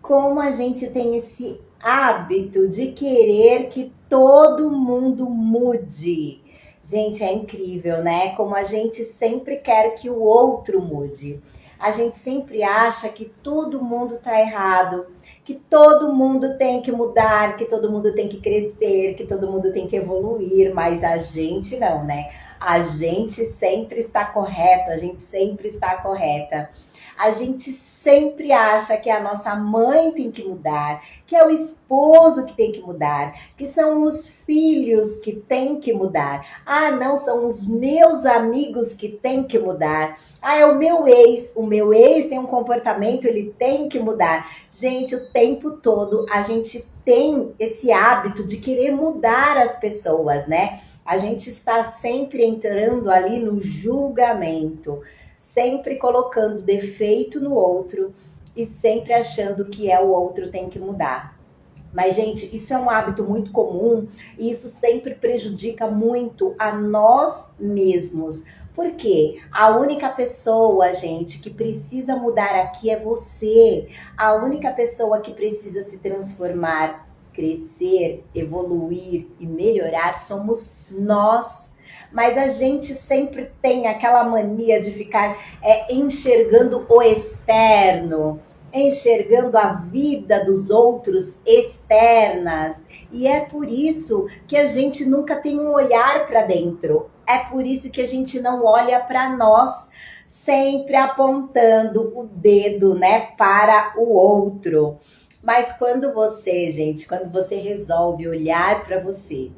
como a gente tem esse hábito de querer que todo mundo mude. Gente, é incrível, né? Como a gente sempre quer que o outro mude. A gente sempre acha que todo mundo tá errado, que todo mundo tem que mudar, que todo mundo tem que crescer, que todo mundo tem que evoluir, mas a gente não, né? A gente sempre está correto, a gente sempre está correta. A gente sempre acha que a nossa mãe tem que mudar, que é o esposo que tem que mudar, que são os filhos que têm que mudar. Ah, não, são os meus amigos que têm que mudar. Ah, é o meu ex tem um comportamento, ele tem que mudar. Gente, o tempo todo a gente tem esse hábito de querer mudar as pessoas, né? A gente está sempre entrando ali no julgamento, sempre colocando defeito no outro e sempre achando que o outro tem que mudar. Mas, gente, isso é um hábito muito comum e isso sempre prejudica muito a nós mesmos. Por quê? A única pessoa, gente, que precisa mudar aqui é você. A única pessoa que precisa se transformar, crescer, evoluir e melhorar somos nós. Mas a gente sempre tem aquela mania de ficar enxergando o externo, enxergando a vida dos outros externas. E é por isso que a gente nunca tem um olhar para dentro. É por isso que a gente não olha para nós, sempre apontando o dedo, né, para o outro. Mas quando você, gente, quando você resolve olhar para você,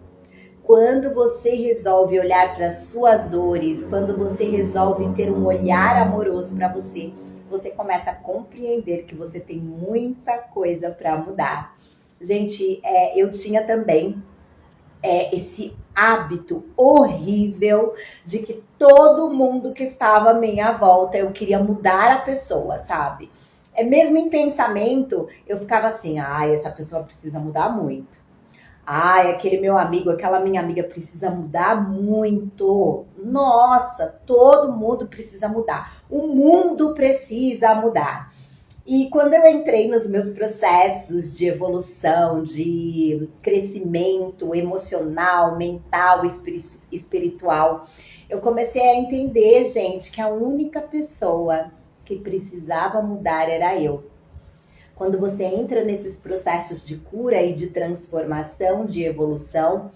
quando você resolve olhar para as suas dores, quando você resolve ter um olhar amoroso para você, você começa a compreender que você tem muita coisa para mudar. Gente, eu tinha também esse hábito horrível de que todo mundo que estava à minha volta, eu queria mudar a pessoa, sabe? Mesmo em pensamento, eu ficava assim, ai, essa pessoa precisa mudar muito. Ai, aquele meu amigo, aquela minha amiga precisa mudar muito. Nossa, todo mundo precisa mudar. O mundo precisa mudar. E quando eu entrei nos meus processos de evolução, de crescimento emocional, mental, espiritual, eu comecei a entender, gente, que a única pessoa que precisava mudar era eu. Quando você entra nesses processos de cura e de transformação, de evolução,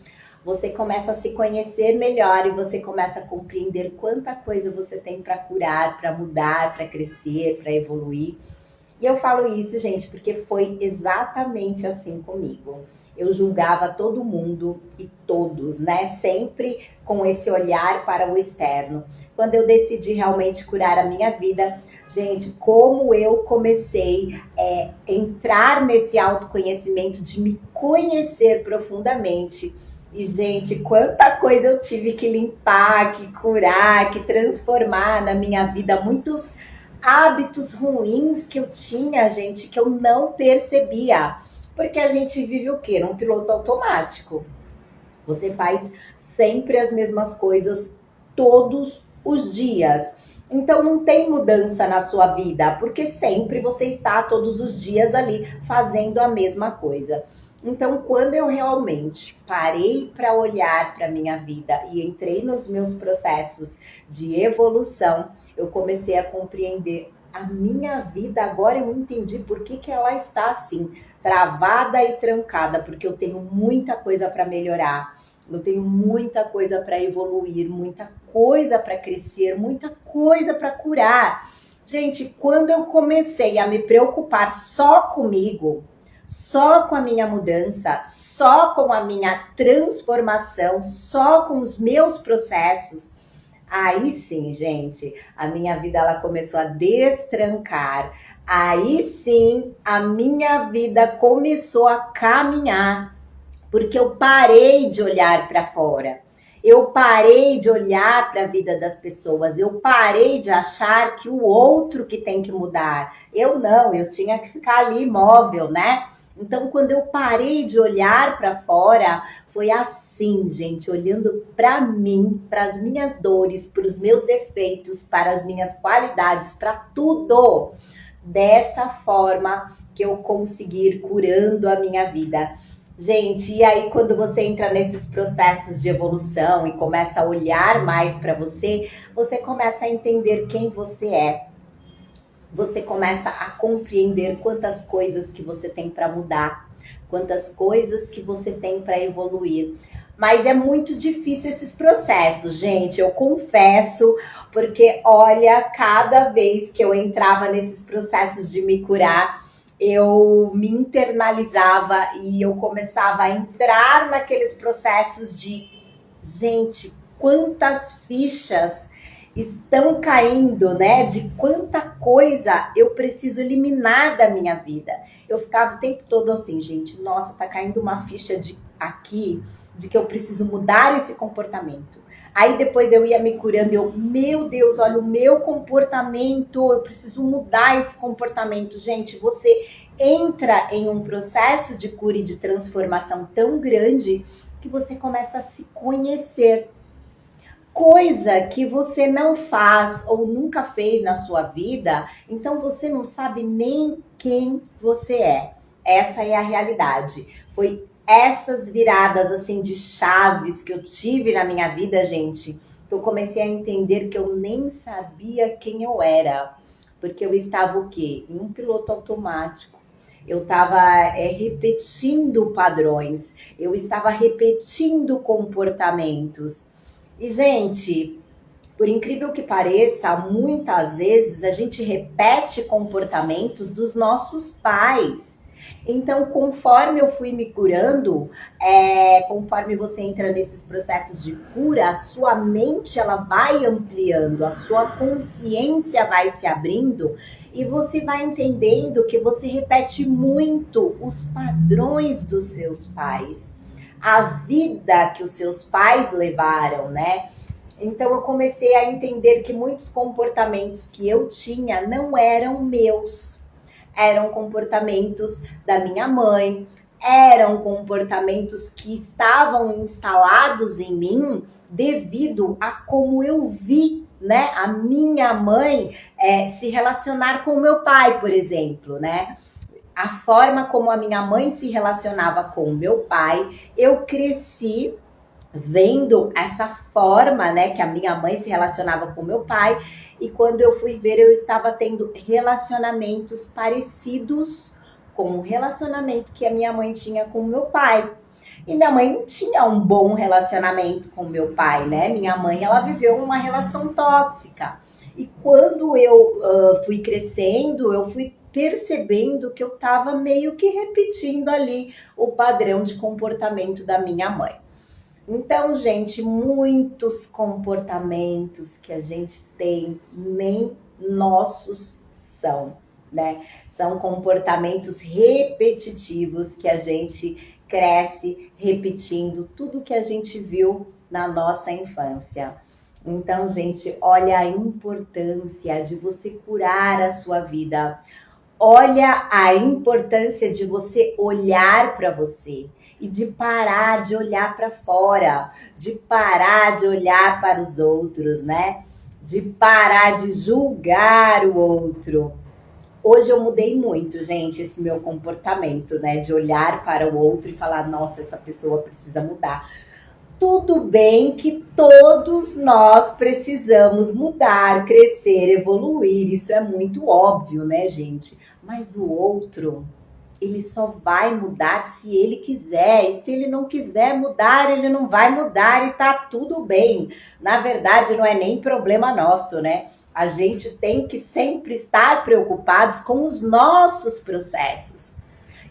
você começa a se conhecer melhor e você começa a compreender quanta coisa você tem para curar, para mudar, para crescer, para evoluir. E eu falo isso, gente, porque foi exatamente assim comigo. Eu julgava todo mundo e todos, né? Sempre com esse olhar para o externo. Quando eu decidi realmente curar a minha vida, gente, como eu comecei a entrar nesse autoconhecimento, de me conhecer profundamente. E, gente, quanta coisa eu tive que limpar, que curar, que transformar na minha vida. Muitos hábitos ruins que eu tinha, gente, que eu não percebia. Porque a gente vive o quê? Num piloto automático. Você faz sempre as mesmas coisas todos os dias. Então não tem mudança na sua vida, porque sempre você está todos os dias ali fazendo a mesma coisa. Então, quando eu realmente parei para olhar para a minha vida e entrei nos meus processos de evolução, eu comecei a compreender a minha vida. Agora eu entendi por que ela está assim, travada e trancada, porque eu tenho muita coisa para melhorar. Eu tenho muita coisa para evoluir, muita coisa para crescer, muita coisa para curar. Gente, quando eu comecei a me preocupar só comigo, só com a minha mudança, só com a minha transformação, só com os meus processos, aí sim, gente, a minha vida ela começou a destrancar. Aí sim, a minha vida começou a caminhar. Porque eu parei de olhar para fora, eu parei de olhar para a vida das pessoas, eu parei de achar que o outro que tem que mudar. Eu não, eu tinha que ficar ali imóvel, né? Então, quando eu parei de olhar para fora, foi assim, gente, olhando para mim, para as minhas dores, para os meus defeitos, para as minhas qualidades, para tudo. dessa forma que eu conseguir curando a minha vida. Gente, e aí quando você entra nesses processos de evolução e começa a olhar mais para você, você começa a entender quem você é. Você começa a compreender quantas coisas que você tem para mudar, quantas coisas que você tem para evoluir. Mas é muito difícil esses processos, gente, eu confesso, porque olha, cada vez que eu entrava nesses processos de me curar, eu me internalizava e eu começava a entrar naqueles processos de, gente, quantas fichas estão caindo, né? De quanta coisa eu preciso eliminar da minha vida. Eu ficava o tempo todo assim, gente, nossa, tá caindo uma ficha de aqui, de que eu preciso mudar esse comportamento. Aí depois eu ia me curando e eu, meu Deus, olha o meu comportamento, eu preciso mudar esse comportamento. Gente, você entra em um processo de cura e de transformação tão grande que você começa a se conhecer. Coisa que você não faz ou nunca fez na sua vida, então você não sabe nem quem você é. Essa é a realidade. Foi essas viradas assim de chaves que eu tive na minha vida, gente, que eu comecei a entender que eu nem sabia quem eu era, porque eu estava o quê? Em um piloto automático. Eu estava repetindo padrões, eu estava repetindo comportamentos. E, gente, por incrível que pareça, muitas vezes a gente repete comportamentos dos nossos pais. Então, conforme eu fui me curando, conforme você entra nesses processos de cura, a sua mente ela vai ampliando, a sua consciência vai se abrindo e você vai entendendo que você repete muito os padrões dos seus pais, a vida que os seus pais levaram, né? Então eu comecei a entender que muitos comportamentos que eu tinha não eram meus, eram comportamentos da minha mãe, eram comportamentos que estavam instalados em mim devido a como eu vi, né, a minha mãe se relacionar com o meu pai, por exemplo, né? A forma como a minha mãe se relacionava com o meu pai, eu cresci vendo essa forma, né, que a minha mãe se relacionava com o meu pai, e quando eu fui ver, eu estava tendo relacionamentos parecidos com o relacionamento que a minha mãe tinha com o meu pai. E minha mãe não tinha um bom relacionamento com o meu pai, né? Minha mãe, ela viveu uma relação tóxica. E quando eu fui crescendo, eu fui percebendo que eu estava meio que repetindo ali o padrão de comportamento da minha mãe. Então, gente, muitos comportamentos que a gente tem nem nossos são, né? São comportamentos repetitivos que a gente cresce repetindo tudo que a gente viu na nossa infância. Então, gente, olha a importância de você curar a sua vida. Olha a importância de você olhar para você e de parar de olhar para fora, de parar de olhar para os outros, né? De parar de julgar o outro. Hoje eu mudei muito, gente, esse meu comportamento, né? De olhar para o outro e falar, nossa, essa pessoa precisa mudar. Tudo bem que todos nós precisamos mudar, crescer, evoluir, isso é muito óbvio, né, gente? Mas o outro, ele só vai mudar se ele quiser, e se ele não quiser mudar, ele não vai mudar e tá tudo bem. Na verdade, não é nem problema nosso, né? A gente tem que sempre estar preocupados com os nossos processos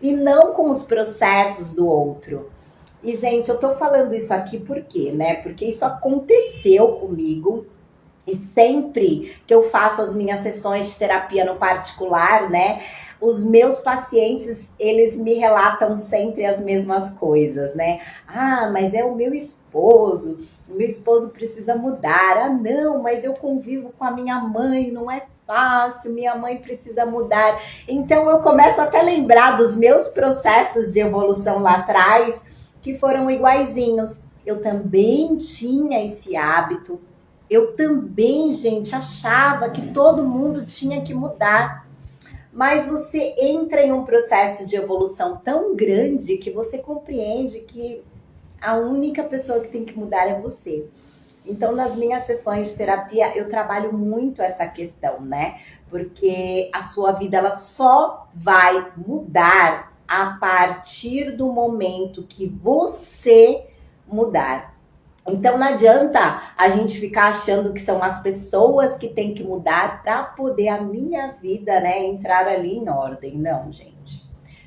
e não com os processos do outro. E, gente, eu tô falando isso aqui por quê, né? Porque isso aconteceu comigo e sempre que eu faço as minhas sessões de terapia no particular, né? Os meus pacientes, eles me relatam sempre as mesmas coisas, né? Ah, mas é o meu esposo precisa mudar. Ah, não, mas eu convivo com a minha mãe, não é fácil, minha mãe precisa mudar. Então eu começo até a lembrar dos meus processos de evolução lá atrás, que foram iguaizinhos. Eu também tinha esse hábito. Eu também, gente, achava que todo mundo tinha que mudar. mas você entra em um processo de evolução tão grande que você compreende que a única pessoa que tem que mudar é você. Então, nas minhas sessões de terapia, eu trabalho muito essa questão, né? Porque a sua vida ela só vai mudar a partir do momento que você mudar. Então não adianta a gente ficar achando que são as pessoas que têm que mudar para poder a minha vida, né, entrar ali em ordem. Não, gente.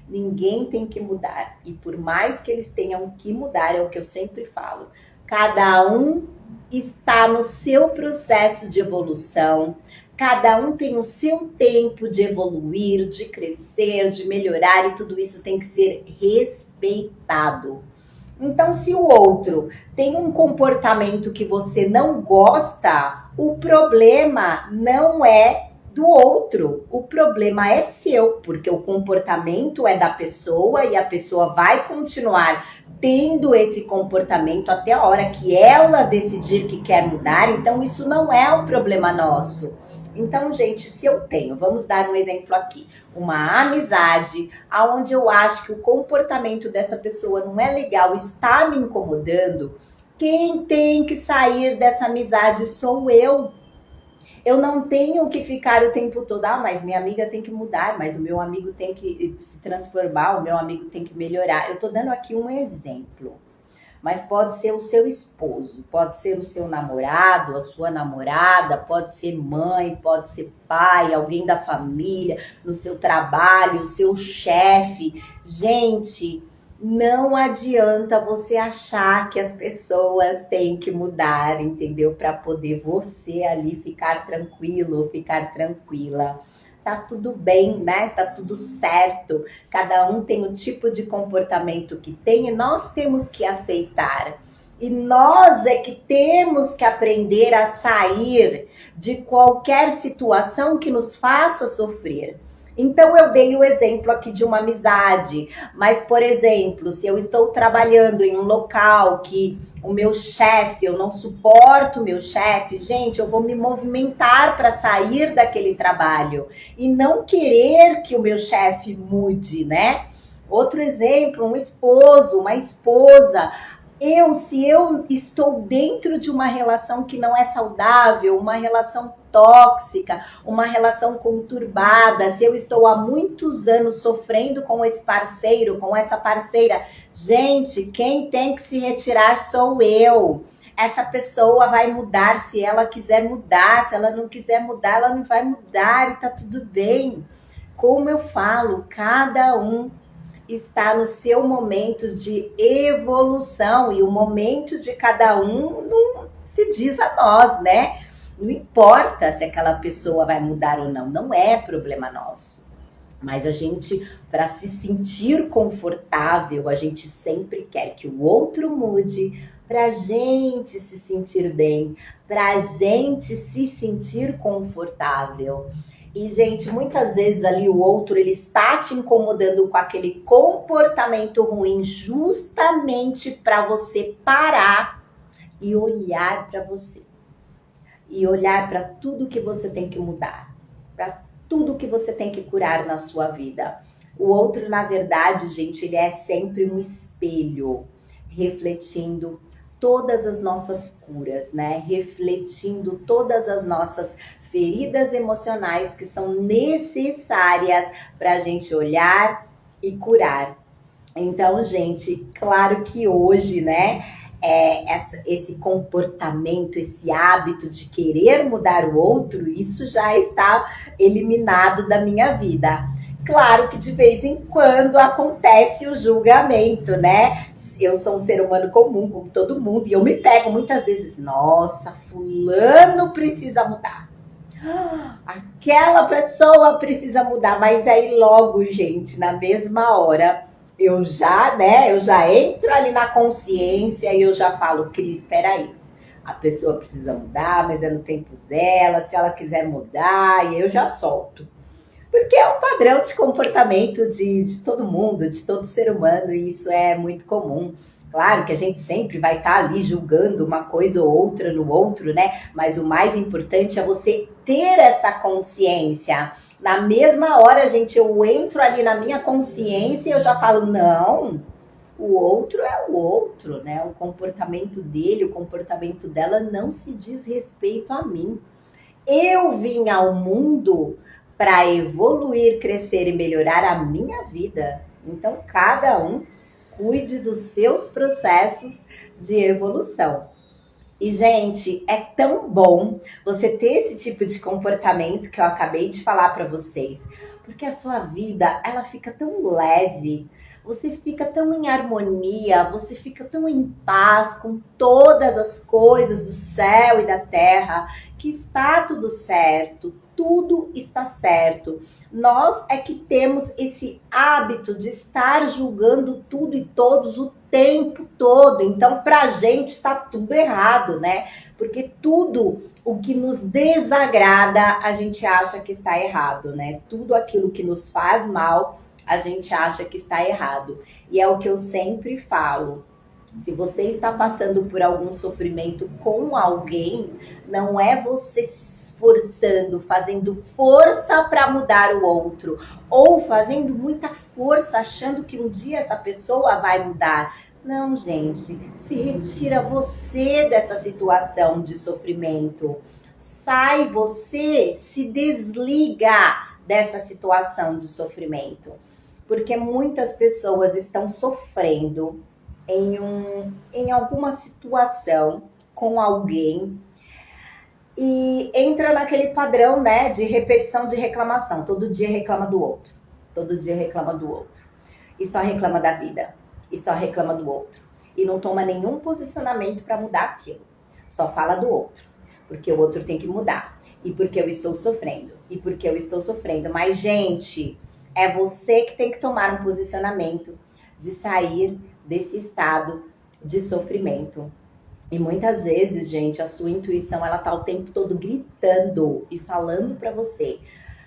Ninguém tem que mudar. E por mais que eles tenham que mudar, é o que eu sempre falo. Cada um está no seu processo de evolução. Cada um tem o seu tempo de evoluir, de crescer, de melhorar, e tudo isso tem que ser respeitado. Então, se o outro tem um comportamento que você não gosta, o problema não é do outro, o problema é seu, porque o comportamento é da pessoa e a pessoa vai continuar tendo esse comportamento até a hora que ela decidir que quer mudar. Então, isso não é um problema nosso. Então, gente, se eu tenho, vamos dar um exemplo aqui, uma amizade, aonde eu acho que o comportamento dessa pessoa não é legal, está me incomodando, quem tem que sair dessa amizade sou eu. Eu não tenho que ficar o tempo todo, mas minha amiga tem que mudar, mas o meu amigo tem que se transformar, o meu amigo tem que melhorar. Eu tô dando aqui um exemplo. Mas pode ser o seu esposo, pode ser o seu namorado, a sua namorada, pode ser mãe, pode ser pai, alguém da família, no seu trabalho, o seu chefe. Gente, não adianta você achar que as pessoas têm que mudar, entendeu? Para poder você ali ficar tranquilo, ficar tranquila. Tá tudo bem, né? Tá tudo certo. Cada um tem o tipo de comportamento que tem e nós temos que aceitar. E nós é que temos que aprender a sair de qualquer situação que nos faça sofrer. Então eu dei o exemplo aqui de uma amizade, mas, por exemplo, se eu estou trabalhando em um local que o meu chefe, eu não suporto o meu chefe, gente, eu vou me movimentar para sair daquele trabalho e não querer que o meu chefe mude, né? Outro exemplo, um esposo, uma esposa. Se eu estou dentro de uma relação que não é saudável, uma relação tóxica, uma relação conturbada, se eu estou há muitos anos sofrendo com esse parceiro, com essa parceira, gente, quem tem que se retirar sou eu. Essa pessoa vai mudar se ela quiser mudar, se ela não quiser mudar, ela não vai mudar e tá tudo bem. Como eu falo, cada um está no seu momento de evolução e o momento de cada um não se diz a nós, né? Não importa se aquela pessoa vai mudar ou não, não é problema nosso. Mas a gente, para se sentir confortável, a gente sempre quer que o outro mude para a gente se sentir bem, para a gente se sentir confortável. E, gente, muitas vezes ali o outro, ele está te incomodando com aquele comportamento ruim justamente para você parar e olhar para você. E olhar para tudo que você tem que mudar, para tudo que você tem que curar na sua vida. O outro, na verdade, gente, ele é sempre um espelho, refletindo todas as nossas curas, né? Refletindo todas as nossas feridas emocionais que são necessárias para a gente olhar e curar. Então, gente, claro que hoje, né, esse comportamento, esse hábito de querer mudar o outro, isso já está eliminado da minha vida. Claro que de vez em quando acontece o julgamento, né? Eu sou um ser humano comum, como todo mundo, e eu me pego muitas vezes, nossa, fulano precisa mudar. Aquela pessoa precisa mudar, mas aí logo, gente, na mesma hora, eu já entro ali na consciência e eu já falo, Cris, peraí, a pessoa precisa mudar, mas é no tempo dela, se ela quiser mudar, e eu já solto. Porque é um padrão de comportamento de todo mundo, de todo ser humano, e isso é muito comum. Claro que a gente sempre vai estar ali julgando uma coisa ou outra no outro, né? Mas o mais importante é você ter essa consciência. Na mesma hora, gente, eu entro ali na minha consciência e eu já falo, não, o outro é o outro, né? O comportamento dele, o comportamento dela não se diz respeito a mim. Eu vim ao mundo para evoluir, crescer e melhorar a minha vida. Então, cada um cuide dos seus processos de evolução. E, gente, é tão bom você ter esse tipo de comportamento que eu acabei de falar para vocês, porque a sua vida, ela fica tão leve, você fica tão em harmonia, você fica tão em paz com todas as coisas do céu e da terra, que está tudo certo, tudo está certo. Nós é que temos esse hábito de estar julgando tudo e todos o tempo todo. Então, pra gente está tudo errado, né? Porque tudo o que nos desagrada, a gente acha que está errado, né? Tudo aquilo que nos faz mal, a gente acha que está errado. E é o que eu sempre falo. Se você está passando por algum sofrimento com alguém, não é você se esforçando, fazendo força para mudar o outro, ou fazendo muita força achando que um dia essa pessoa vai mudar. Não, gente, se retira você dessa situação de sofrimento. Sai você, se desliga dessa situação de sofrimento. Porque muitas pessoas estão sofrendo em alguma situação com alguém e entra naquele padrão, né, de repetição de reclamação. Todo dia reclama do outro, todo dia reclama do outro. E só reclama da vida, e só reclama do outro. E não toma nenhum posicionamento para mudar aquilo. Só fala do outro, porque o outro tem que mudar. E porque eu estou sofrendo, e porque eu estou sofrendo. Mas, gente, é você que tem que tomar um posicionamento de sair desse estado de sofrimento. E muitas vezes, gente, a sua intuição, ela tá o tempo todo gritando e falando para você: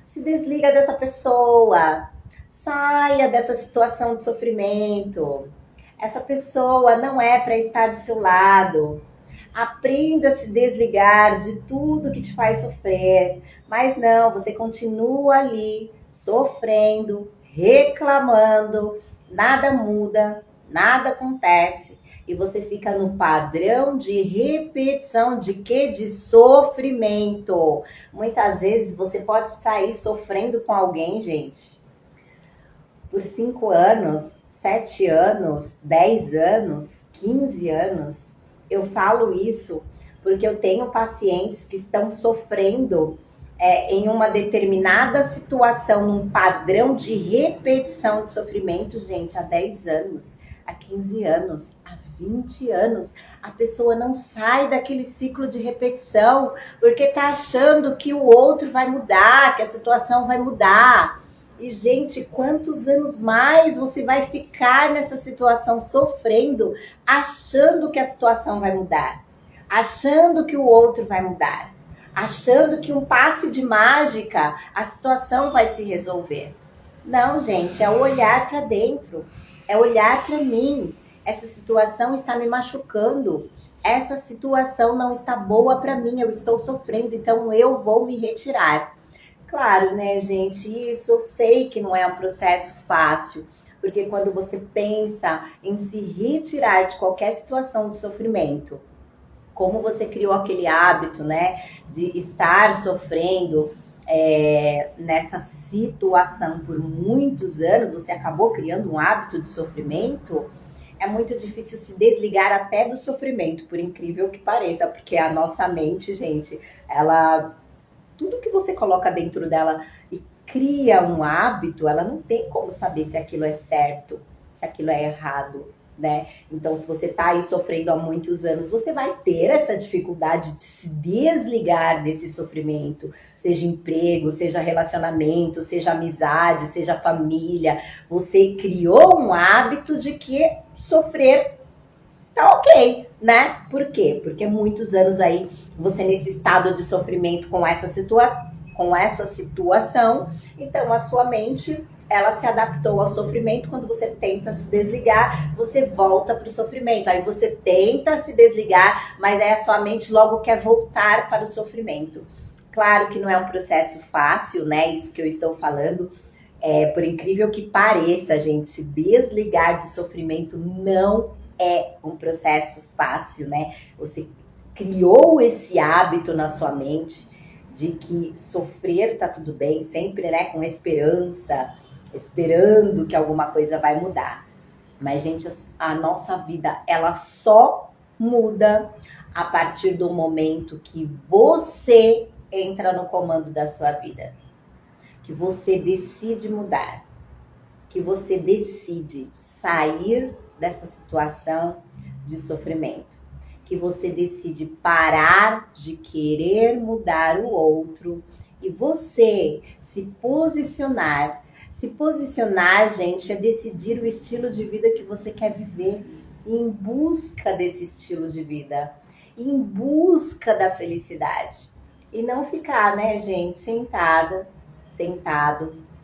se desliga dessa pessoa, saia dessa situação de sofrimento. Essa pessoa não é para estar do seu lado. Aprenda a se desligar de tudo que te faz sofrer. Mas não, você continua ali sofrendo, reclamando, nada muda, nada acontece. E você fica no padrão de repetição de quê? De sofrimento. Muitas vezes você pode estar aí sofrendo com alguém, gente, por 5 anos, 7 anos, 10 anos, 15 anos. Eu falo isso porque eu tenho pacientes que estão sofrendo em uma determinada situação, num padrão de repetição de sofrimento, gente, há 10 anos, há 15 anos, há 20 anos. A pessoa não sai daquele ciclo de repetição porque tá achando que o outro vai mudar, que a situação vai mudar. E, gente, quantos anos mais você vai ficar nessa situação sofrendo, achando que a situação vai mudar, achando que o outro vai mudar, achando que um passe de mágica a situação vai se resolver? Não, gente, é olhar para dentro, é olhar para mim. Essa situação está me machucando, essa situação não está boa para mim, eu estou sofrendo, então eu vou me retirar. Claro, né, gente, isso eu sei que não é um processo fácil, porque quando você pensa em se retirar de qualquer situação de sofrimento, como você criou aquele hábito, né, de estar sofrendo nessa situação por muitos anos, você acabou criando um hábito de sofrimento. É muito difícil se desligar até do sofrimento, por incrível que pareça, porque a nossa mente, gente, tudo que você coloca dentro dela e cria um hábito, ela não tem como saber se aquilo é certo, se aquilo é errado, né? Então, se você tá aí sofrendo há muitos anos, você vai ter essa dificuldade de se desligar desse sofrimento, seja emprego, seja relacionamento, seja amizade, seja família. Você criou um hábito de que sofrer tá ok, né? Por quê? Porque muitos anos aí você nesse estado de sofrimento com essa situação, então a sua mente ela se adaptou ao sofrimento. Quando você tenta se desligar, você volta para o sofrimento. Aí você tenta se desligar, mas aí a sua mente logo quer voltar para o sofrimento. Claro que não é um processo fácil, né? Isso que eu estou falando. Por incrível que pareça, gente, se desligar de sofrimento não é um processo fácil, né? Você criou esse hábito na sua mente de que sofrer tá tudo bem, sempre, né, com esperança, esperando que alguma coisa vai mudar. Mas, gente, a nossa vida, ela só muda a partir do momento que você entra no comando da sua vida. Que você decide mudar. Que você decide sair dessa situação de sofrimento. Que você decide parar de querer mudar o outro e você se posicionar. Se posicionar, gente, é decidir o estilo de vida que você quer viver, em busca desse estilo de vida, em busca da felicidade. E não ficar, né, gente, sentado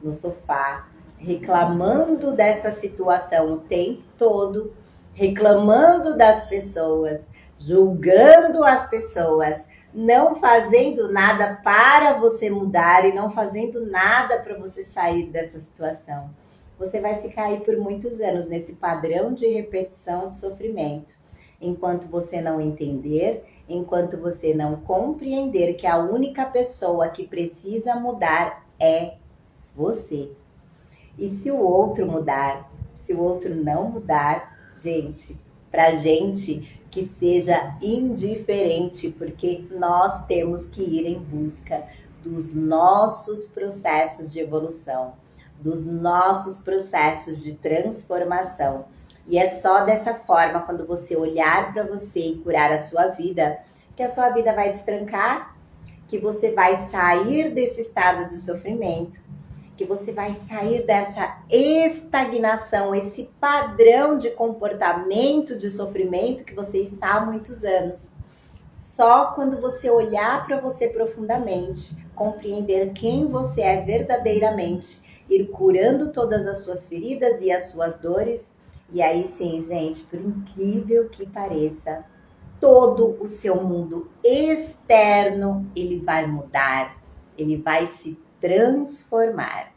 no sofá, reclamando dessa situação o tempo todo, reclamando das pessoas, julgando as pessoas, não fazendo nada para você mudar e não fazendo nada para você sair dessa situação. Você vai ficar aí por muitos anos nesse padrão de repetição de sofrimento, enquanto você não entender, enquanto você não compreender que a única pessoa que precisa mudar é você. E se o outro mudar, se o outro não mudar, gente, pra gente que seja indiferente, porque nós temos que ir em busca dos nossos processos de evolução, dos nossos processos de transformação. E é só dessa forma, quando você olhar para você e curar a sua vida, que a sua vida vai destrancar, que você vai sair desse estado de sofrimento, que você vai sair dessa estagnação, esse padrão de comportamento de sofrimento que você está há muitos anos. Só quando você olhar para você profundamente, compreender quem você é verdadeiramente, ir curando todas as suas feridas e as suas dores, e aí sim, gente, por incrível que pareça, todo o seu mundo externo, ele vai mudar, ele vai se transformar.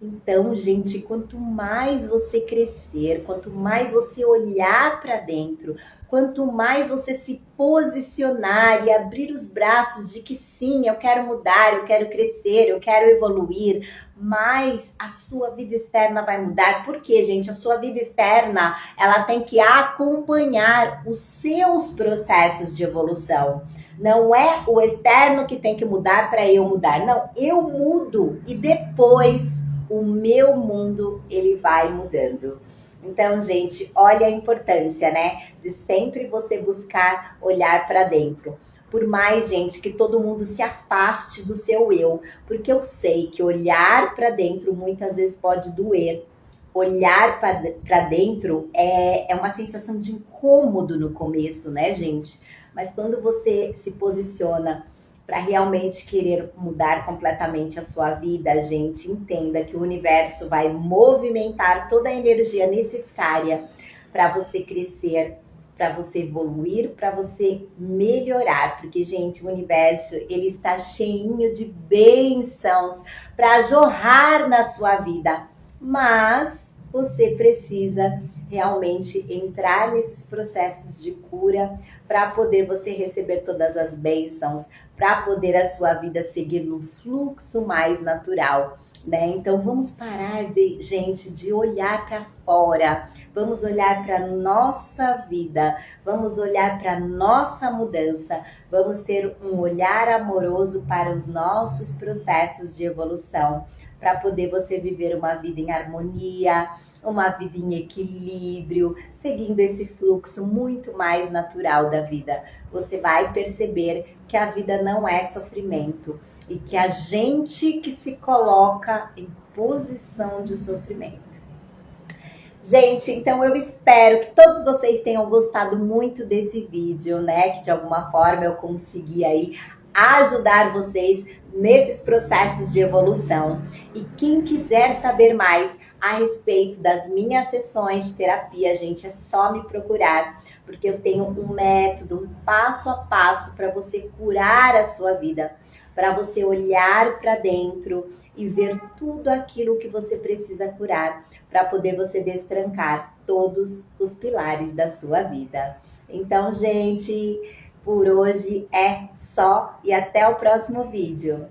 Então, gente, quanto mais você crescer, quanto mais você olhar para dentro, quanto mais você se posicionar e abrir os braços de que sim, eu quero mudar, eu quero crescer, eu quero evoluir, mais a sua vida externa vai mudar. Por quê, gente? A sua vida externa, ela tem que acompanhar os seus processos de evolução. Não é o externo que tem que mudar para eu mudar. Não, eu mudo e depois o meu mundo, ele vai mudando. Então, gente, olha a importância, né? De sempre você buscar olhar para dentro. Por mais, gente, que todo mundo se afaste do seu eu. Porque eu sei que olhar para dentro muitas vezes pode doer. Olhar para dentro é uma sensação de incômodo no começo, né, gente? Mas quando você se posiciona para realmente querer mudar completamente a sua vida, gente, entenda que o universo vai movimentar toda a energia necessária para você crescer, para você evoluir, para você melhorar. Porque, gente, o universo, ele está cheinho de bênçãos para jorrar na sua vida. Mas você precisa realmente entrar nesses processos de cura para poder você receber todas as bênçãos, para poder a sua vida seguir no fluxo mais natural, né? Então vamos parar gente, de olhar para fora, vamos olhar para nossa vida, vamos olhar para nossa mudança, vamos ter um olhar amoroso para os nossos processos de evolução, para poder você viver uma vida em harmonia, uma vida em equilíbrio, seguindo esse fluxo muito mais natural da vida. Você vai perceber que a vida não é sofrimento e que a gente que se coloca em posição de sofrimento. Gente, então eu espero que todos vocês tenham gostado muito desse vídeo, né? Que de alguma forma eu consegui aí ajudar vocês nesses processos de evolução. E quem quiser saber mais a respeito das minhas sessões de terapia, gente, é só me procurar, porque eu tenho um método, um passo a passo para você curar a sua vida, para você olhar para dentro e ver tudo aquilo que você precisa curar, para poder você destrancar todos os pilares da sua vida. Então, gente, por hoje é só e até o próximo vídeo.